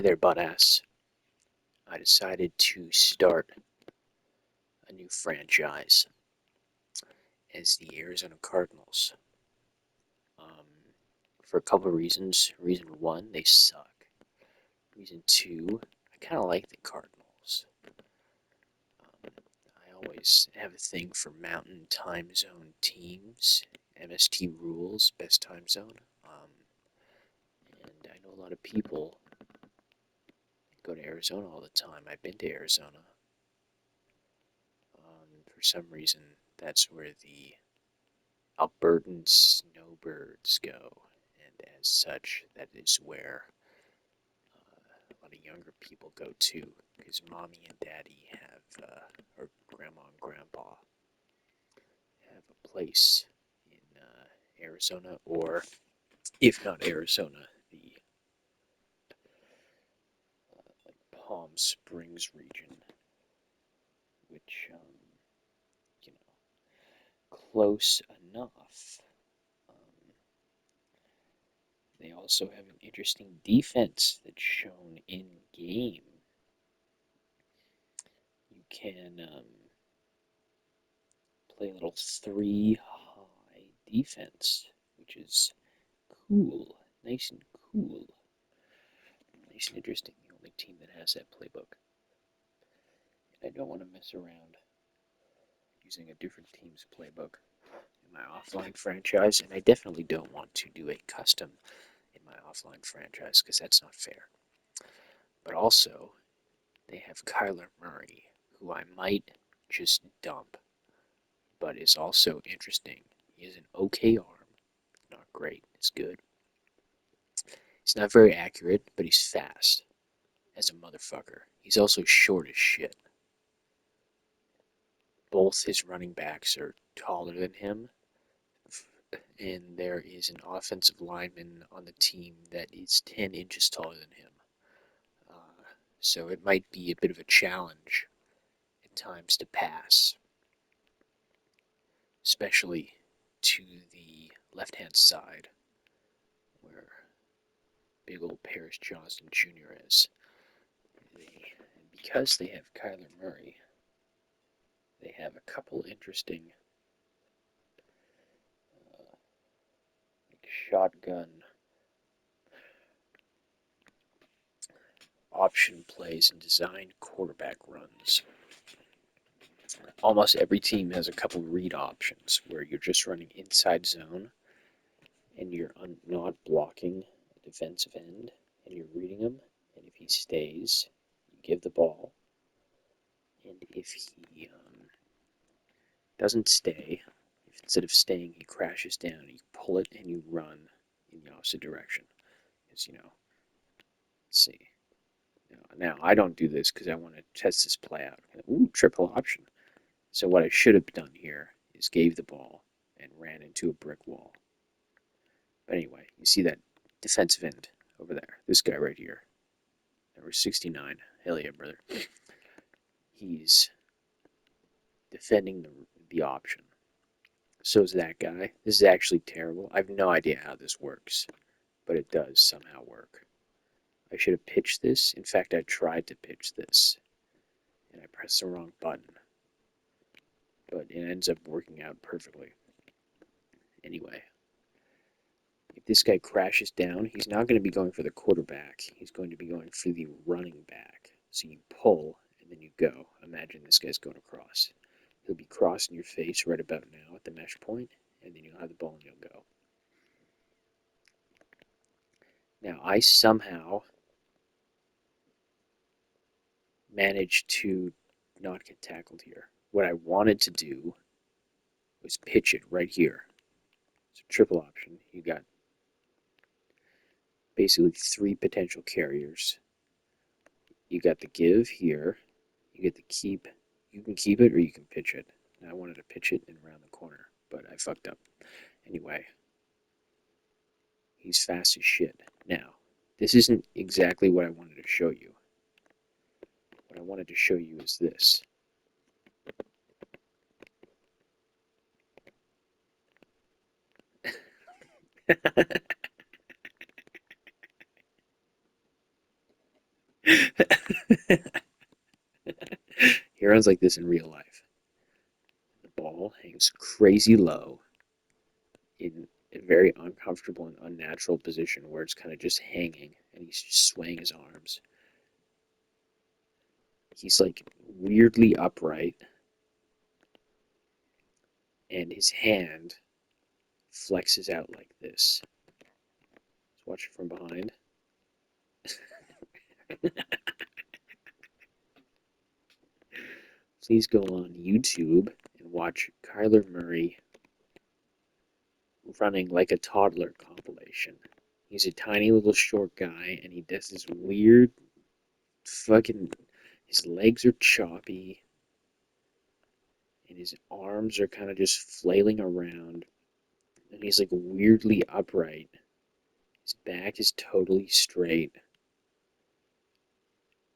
Hey there, butt-ass. I decided to start a new franchise as the Arizona Cardinals. Um, for a couple of reasons. Reason one, they suck. Reason two, I kind of like the Cardinals. I always have a thing for Mountain Time Zone teams. MST rules, best time zone. And I know a lot of people go to Arizona all the time. I've been to Arizona. For some reason, that's where the Albertan snowbirds go, and as such, that is where a lot of younger people go too, because mommy and daddy have, or grandma and grandpa, have a place in Arizona, or if not Arizona, the like Palm Springs region, which, you know, close enough. Um, They also have an interesting defense that's shown in game. You can play a little 3 high defense, which is cool. Nice and cool. Nice and interesting. The only team that has that playbook. And I don't want to mess around using a different team's playbook in my offline franchise, and I definitely don't want to do a custom in my offline franchise because that's not fair. But also, they have Kyler Murray, who I might just dump, but is also interesting. He has an okay arm. Not great, it's good. He's not very accurate, but he's fast as a motherfucker. He's also short as shit. Both his running backs are taller than him, and there is an offensive lineman on the team that is 10 inches taller than him. Uh, so it might be a bit of a challenge at times to pass, especially to the left hand side where big old Paris Johnson Jr. is. Because they have Kyler Murray, they have a couple interesting shotgun option plays and designed quarterback runs. Almost every team has a couple read options where you're just running inside zone and you're not blocking a defensive end and you're reading him. And if he stays, you give the ball. And if he doesn't stay, if instead of staying he crashes down, you pull it and you run in the opposite direction. Because, let's see. Now, I don't do this because I want to test this play out. Ooh, triple option. So what I should have done here is gave the ball and ran into a brick wall. But anyway, you see that defensive end over there. This guy right here. Number 69. Hell yeah, brother. He's defending the option. So is that guy. This is actually terrible. I have no idea how this works, but it does somehow work. I should have pitched this. In fact, I tried to pitch this, and I pressed the wrong button. But it ends up working out perfectly. Anyway, if this guy crashes down, he's not going to be going for the quarterback. He's going to be going for the running back. So you pull, and then you go. Imagine this guy's going across. He'll be crossing your face right about now at the mesh point, and then you'll have the ball and you'll go. Now, I somehow managed to not get tackled here. What I wanted to do was pitch it right here. So triple option. You got basically 3 potential carriers. You got the give here. You get the keep. You can keep it or you can pitch it. And I wanted to pitch it and around the corner, but I fucked up. Anyway, he's fast as shit. Now, this isn't exactly what I wanted to show you. What I wanted to show you is this. He runs like this in real life. The ball hangs crazy low in a very uncomfortable and unnatural position where it's kind of just hanging and he's just swaying his arms. He's like weirdly upright and his hand flexes out like this. Let's watch it from behind. Please go on YouTube and watch Kyler Murray running like a toddler compilation. He's a tiny little short guy and he does this weird fucking. His legs are choppy and his arms are kind of just flailing around. And he's like weirdly upright. His back is totally straight,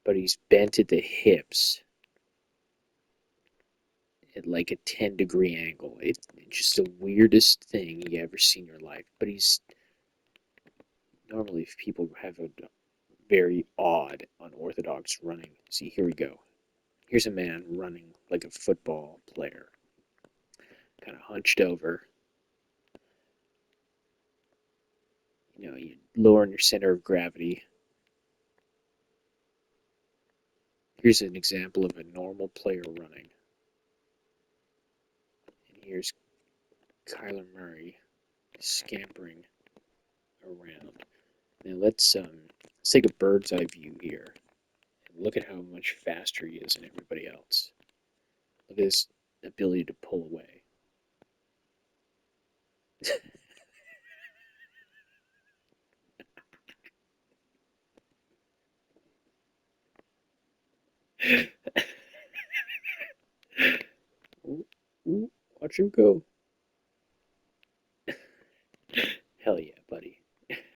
but he's bent at the hips at like a 10-degree angle. It's just the weirdest thing you ever see in your life. But he's normally, if people have a very odd, unorthodox running. See, here we go. Here's a man running like a football player, kind of hunched over. You know, you lower your center of gravity. Here's an example of a normal player running. And here's Kyler Murray scampering around. Now let's take a bird's eye view here and look at how much faster he is than everybody else. Look at his ability to pull away. Ooh, ooh, watch him go. Hell yeah, buddy.